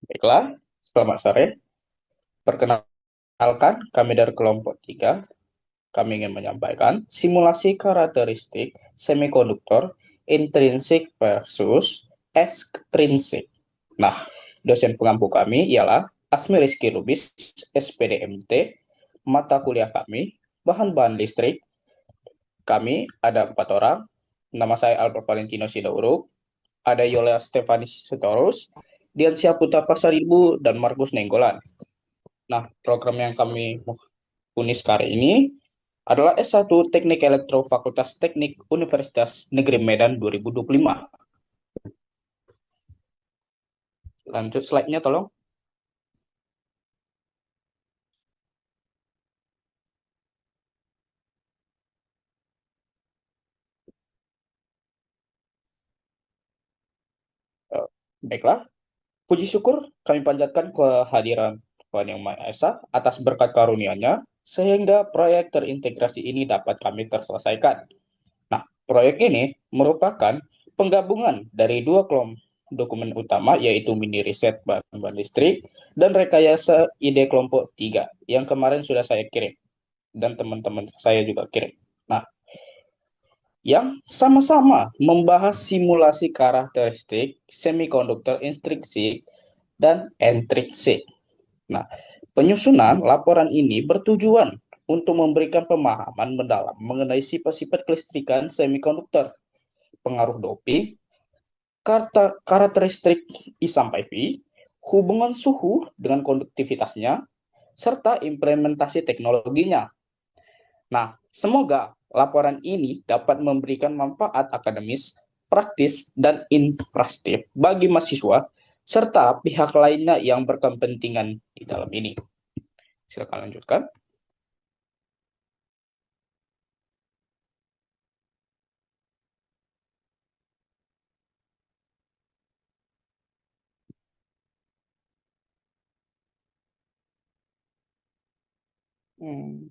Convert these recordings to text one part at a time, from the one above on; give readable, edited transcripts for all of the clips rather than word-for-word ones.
Baiklah, selamat sore. Perkenalkan, kami dari kelompok 3. Kami ingin menyampaikan simulasi karakteristik semikonduktor intrinsik versus ekstrinsik. Nah, dosen pengampu kami ialah Asmi Rizky Lubis, SPDMT. Mata kuliah kami, bahan-bahan listrik. Kami ada 4 orang. Nama saya Albert Valentino Sidauruk. Ada Yola Stefanis Sitorus, Diansyah Putra Pasaribu, dan Markus Nenggolan. Nah, program yang kami unis kali ini adalah S1 Teknik Elektro Fakultas Teknik Universitas Negeri Medan 2025. Lanjut slide-nya tolong. Baiklah, puji syukur kami panjatkan kehadiran Tuhan Yang Maha Esa atas berkat karunia-Nya sehingga proyek terintegrasi ini dapat kami terselesaikan. Nah, proyek ini merupakan penggabungan dari dua kelompok dokumen utama yaitu mini riset bahan listrik dan rekayasa ide kelompok 3 yang kemarin sudah saya kirim dan teman-teman saya juga kirim. Nah, yang sama-sama membahas simulasi karakteristik semikonduktor intrinsik dan intrinsik. Nah, penyusunan laporan ini bertujuan untuk memberikan pemahaman mendalam mengenai sifat-sifat kelistrikan semikonduktor, pengaruh doping, karakteristik I sampai V, hubungan suhu dengan konduktivitasnya, serta implementasi teknologinya. Nah, semoga laporan ini dapat memberikan manfaat akademis, praktis, dan infrastruktur bagi mahasiswa serta pihak lainnya yang berkepentingan di dalam ini. Silakan lanjutkan. Hmm.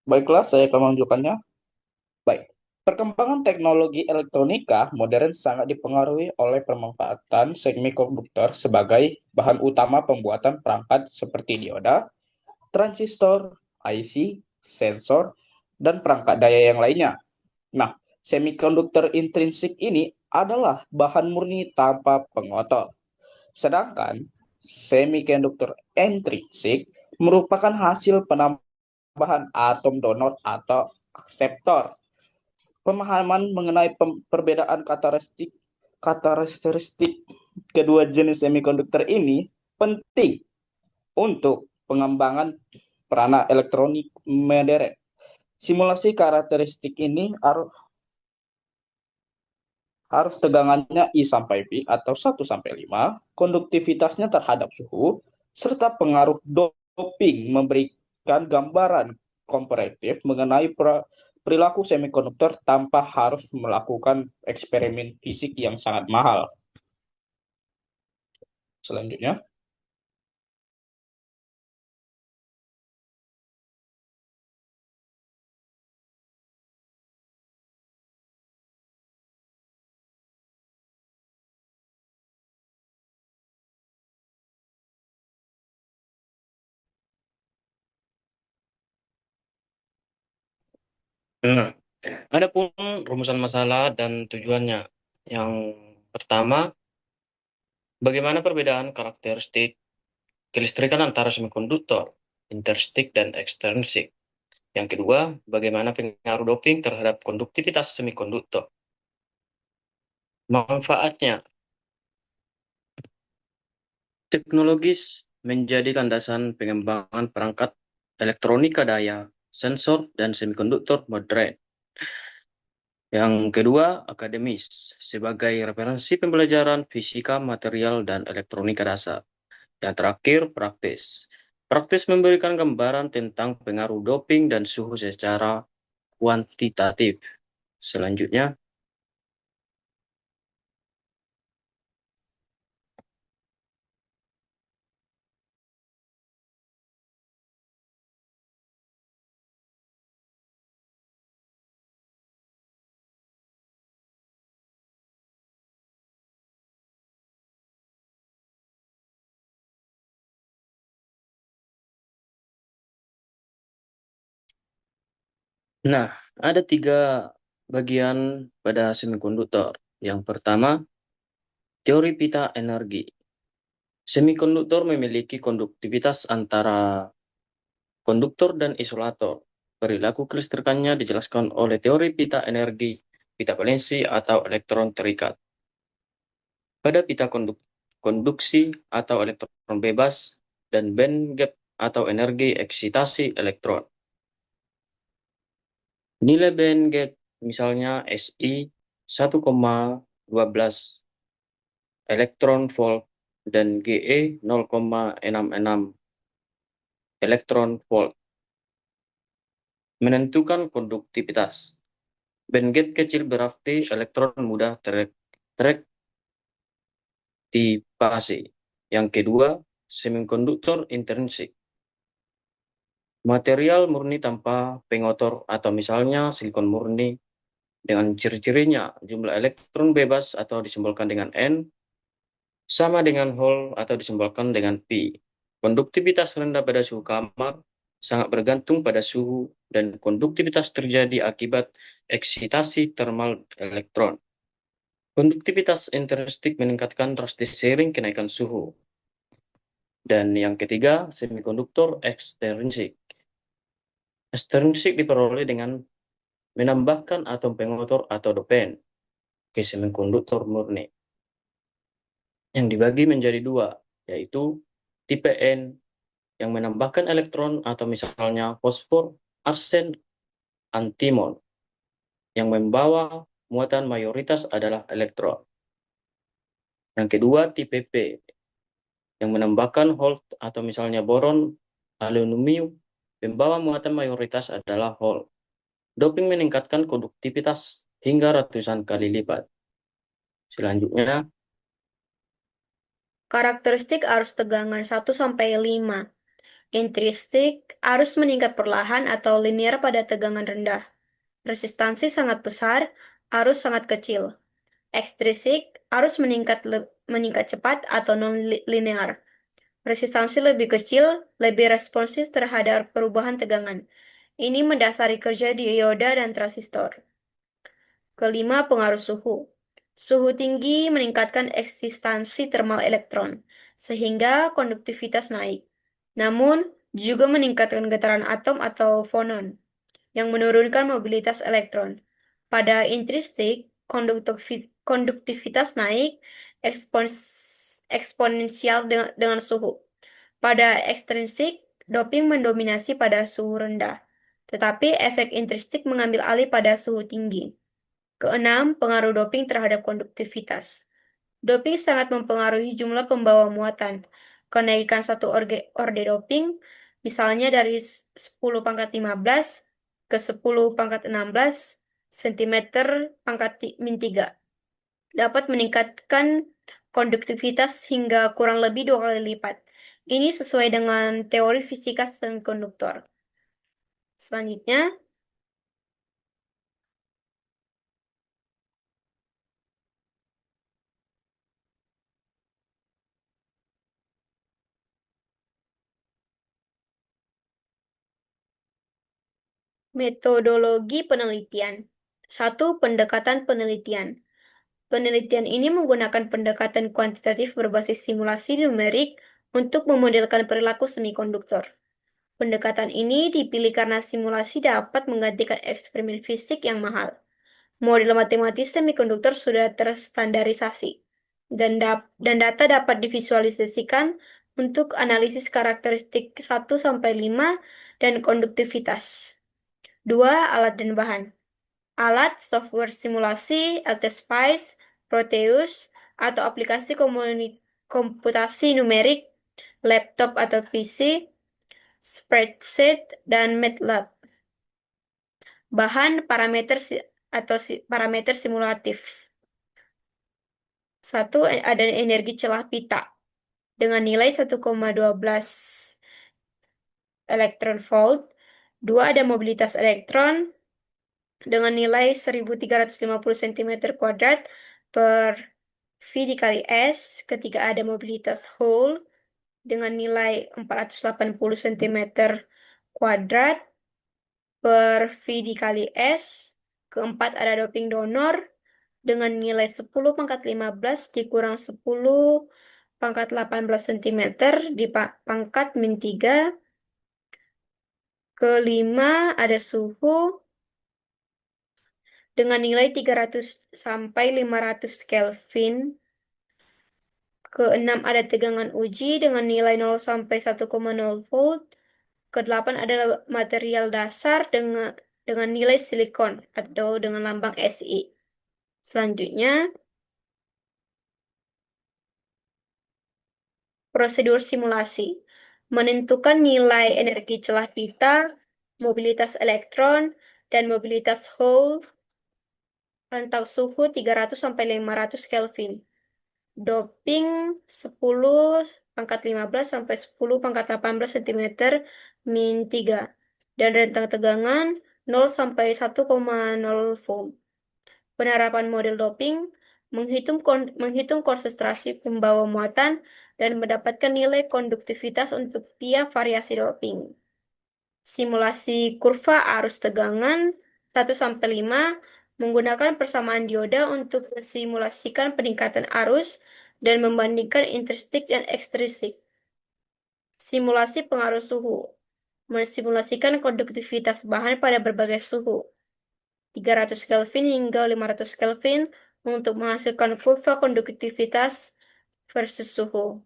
Baiklah, saya akan menunjukkannya. Baik, perkembangan teknologi elektronika modern sangat dipengaruhi oleh pemanfaatan semikonduktor sebagai bahan utama pembuatan perangkat seperti dioda, transistor, IC, sensor, dan perangkat daya yang lainnya. Nah, semikonduktor intrinsik ini adalah bahan murni tanpa pengotor. Sedangkan semikonduktor intrinsik merupakan hasil penambahan atom donor atau akseptor. Pemahaman mengenai perbedaan karakteristik kedua jenis semikonduktor ini penting untuk pengembangan peranan elektronik modern. Simulasi karakteristik ini harus tegangannya I sampai V atau 1 sampai 5, konduktivitasnya terhadap suhu, serta pengaruh doping memberikan gambaran komparatif mengenai perilaku semikonduktor tanpa harus melakukan eksperimen fisik yang sangat mahal. Selanjutnya, Nah, ada pun rumusan masalah dan tujuannya. Yang pertama, bagaimana perbedaan karakteristik kelistrikan antara semikonduktor, interstik dan ekstrinsik. Yang kedua, bagaimana pengaruh doping terhadap konduktivitas semikonduktor. Manfaatnya, teknologis menjadi landasan pengembangan perangkat elektronika daya, sensor, dan semikonduktor modern. Yang kedua, akademis, sebagai referensi pembelajaran fisika, material, dan elektronika dasar. Yang terakhir, praktis. Praktis memberikan gambaran tentang pengaruh doping dan suhu secara kuantitatif. Selanjutnya, Nah, ada tiga bagian pada semikonduktor. Yang pertama, teori pita energi. Semikonduktor memiliki konduktivitas antara konduktor dan isolator. Perilaku kelistrikannya dijelaskan oleh teori pita energi, pita valensi atau elektron terikat. Pada pita konduksi atau elektron bebas dan band gap atau energi eksitasi elektron. Nilai band gap misalnya SI 1,12 elektron volt dan GE 0,66 elektron volt menentukan konduktivitas. Band gap kecil berarti elektron mudah teraktivasi. Yang kedua, semikonduktor intrinsik. Material murni tanpa pengotor atau misalnya silikon murni dengan ciri-cirinya jumlah elektron bebas atau disimbolkan dengan N sama dengan hole atau disimbolkan dengan P. Konduktivitas rendah pada suhu kamar sangat bergantung pada suhu dan konduktivitas terjadi akibat eksitasi termal elektron. Konduktivitas intrinsik meningkatkan drastis seiring kenaikan suhu. Dan yang ketiga, semikonduktor ekstrinsik. Ekstrinsik diperoleh dengan menambahkan atom pengotor atau dopen ke semikonduktor murni yang dibagi menjadi dua, yaitu tipe N yang menambahkan elektron atau misalnya fosfor, arsen, antimon yang membawa muatan mayoritas adalah elektron. Yang kedua tipe P yang menambahkan hol atau misalnya boron, aluminium, membawa muatan mayoritas adalah hol. Doping meningkatkan konduktivitas hingga ratusan kali lipat. Selanjutnya, Karakteristik arus tegangan 1 sampai 5. Intrinsik, arus meningkat perlahan atau linear pada tegangan rendah. Resistansi sangat besar, arus sangat kecil. Ekstrinsik, arus meningkat cepat atau non-linear. Resistansi lebih kecil, lebih responsif terhadap perubahan tegangan. Ini mendasari kerja dioda dan transistor. Kelima, pengaruh suhu. Suhu tinggi meningkatkan eksistansi termal elektron, sehingga konduktivitas naik. Namun, juga meningkatkan getaran atom atau fonon, yang menurunkan mobilitas elektron. Pada intrinsik, konduktivitas naik eksponensial dengan suhu. Pada ekstrinsik, doping mendominasi pada suhu rendah, tetapi efek intrinsik mengambil alih pada suhu tinggi. Keenam, pengaruh doping terhadap konduktivitas. Doping sangat mempengaruhi jumlah pembawa muatan. Kenaikan satu orde doping, misalnya dari 10 pangkat 15 ke 10 pangkat 16 cm pangkat min 3, dapat meningkatkan konduktivitas hingga kurang lebih 2 kali lipat. Ini sesuai dengan teori fisika semikonduktor. Selanjutnya, metodologi penelitian. 1. Pendekatan penelitian. Penelitian ini menggunakan pendekatan kuantitatif berbasis simulasi numerik untuk memodelkan perilaku semikonduktor. Pendekatan ini dipilih karena simulasi dapat menggantikan eksperimen fisik yang mahal. Model matematis semikonduktor sudah terstandarisasi, dan data dapat divisualisasikan untuk analisis karakteristik 1 sampai 5 dan konduktivitas. 2. Alat dan bahan. Alat, software simulasi, LTSpice, Proteus, atau aplikasi komputasi numerik, laptop atau PC, spreadsheet, dan MATLAB. Bahan, parameter simulatif. 1. Ada energi celah pita dengan nilai 1,12 elektron volt. 2. Ada mobilitas elektron dengan nilai 1350 cm kuadrat per V dikali S. Ketika ada mobilitas hole dengan nilai 480 cm kuadrat per V dikali S. Keempat ada doping donor dengan nilai 10 pangkat 15 dikurang 10 pangkat 18 cm di pangkat min 3. Kelima ada suhu dengan nilai 300 sampai 500 Kelvin. Keenam ada tegangan uji dengan nilai 0 sampai 1,0 volt. Kedelapan adalah material dasar dengan nilai silikon atau dengan lambang Si. Selanjutnya, prosedur simulasi. Menentukan nilai energi celah pita, mobilitas elektron, dan mobilitas Hall, rentang suhu 300 sampai 500 Kelvin. Doping 10 pangkat 15 sampai 10 pangkat 18 cm min 3. Dan rentang tegangan 0 sampai 1,0 volt. Penerapan model doping menghitung konsentrasi pembawa muatan dan mendapatkan nilai konduktivitas untuk tiap variasi doping. Simulasi kurva arus tegangan 1 sampai 5 menggunakan persamaan dioda untuk mensimulasikan peningkatan arus dan membandingkan intrinsik dan ekstrinsik. Simulasi pengaruh suhu mensimulasikan konduktivitas bahan pada berbagai suhu 300 Kelvin hingga 500 Kelvin untuk menghasilkan kurva konduktivitas versus suhu.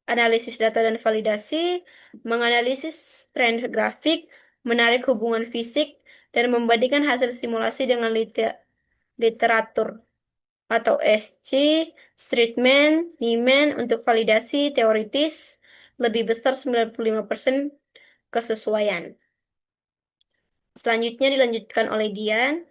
Analisis data dan validasi menganalisis tren grafik, menarik hubungan fisik, dan membandingkan hasil simulasi dengan literatur atau SC, Streetman, Nieman untuk validasi teoritis lebih besar 95% kesesuaian. Selanjutnya dilanjutkan oleh Dian.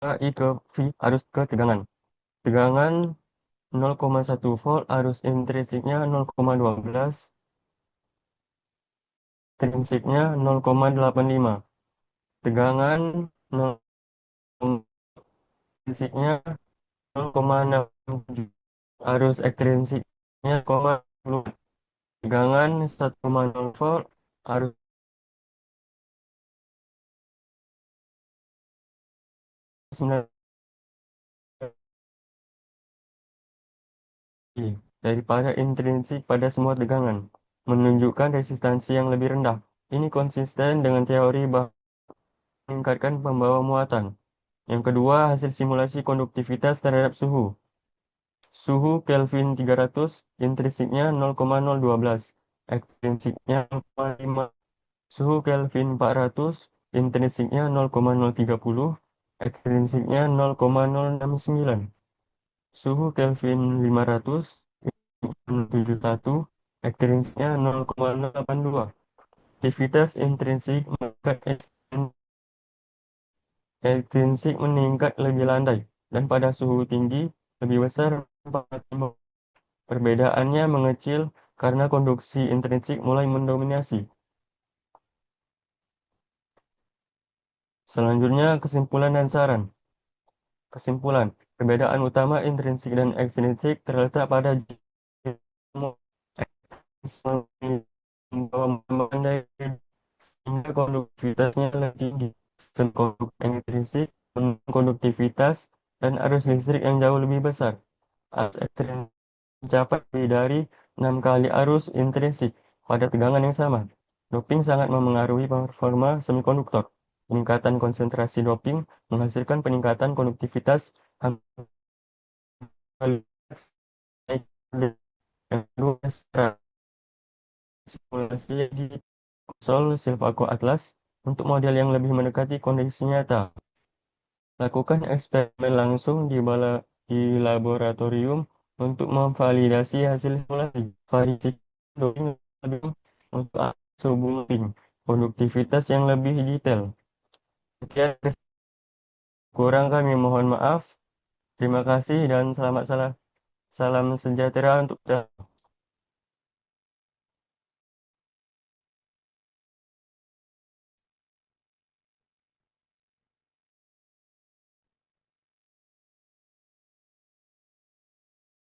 I ke V arus ke tegangan. Tegangan 0,1 volt, arus intrinsiknya 0,12, ekstrinsiknya 0,85. Tegangan 0, intrinsiknya 0,67. Arus ekstrinsiknya 0,10. Tegangan 1,0 volt, arus daripada intrinsik pada semua tegangan, menunjukkan resistansi yang lebih rendah. Ini konsisten dengan teori bahwa meningkatkan pembawa muatan. Yang kedua, hasil simulasi konduktivitas terhadap suhu. Suhu Kelvin 300, intrinsiknya 0,012, ekstrinsiknya 0,5. Suhu Kelvin 400, intrinsiknya 0,030, ekstrinsiknya 0,069. Suhu Kelvin 500, 71, ekstrinsiknya 0,082. Aktivitas intrinsik meningkat, ekstrinsik meningkat lebih landai, dan pada suhu tinggi lebih besar. Perbedaannya mengecil karena konduksi intrinsik mulai mendominasi. Selanjutnya, kesimpulan dan saran. Kesimpulan, perbedaan utama intrinsik dan ekstrinsik terletak pada sehingga konduktivitasnya lebih tinggi. Intrinsik konduktivitas dan arus listrik yang jauh lebih besar. Arus ekstrinsik mencapai lebih dari 6 kali arus intrinsik pada tegangan yang sama. Doping sangat memengaruhi performa semikonduktor. Peningkatan konsentrasi doping menghasilkan peningkatan konduktivitas hampir yang kedua, simulasi di konsol Silvaco Atlas untuk model yang lebih mendekati kondisi nyata. Lakukan eksperimen langsung di laboratorium untuk memvalidasi hasil simulasi. Validasi doping lebih untuk hubungan konduktivitas yang lebih detail. Sekian, kurang kami mohon maaf. Terima kasih dan salam sejahtera untuk kita.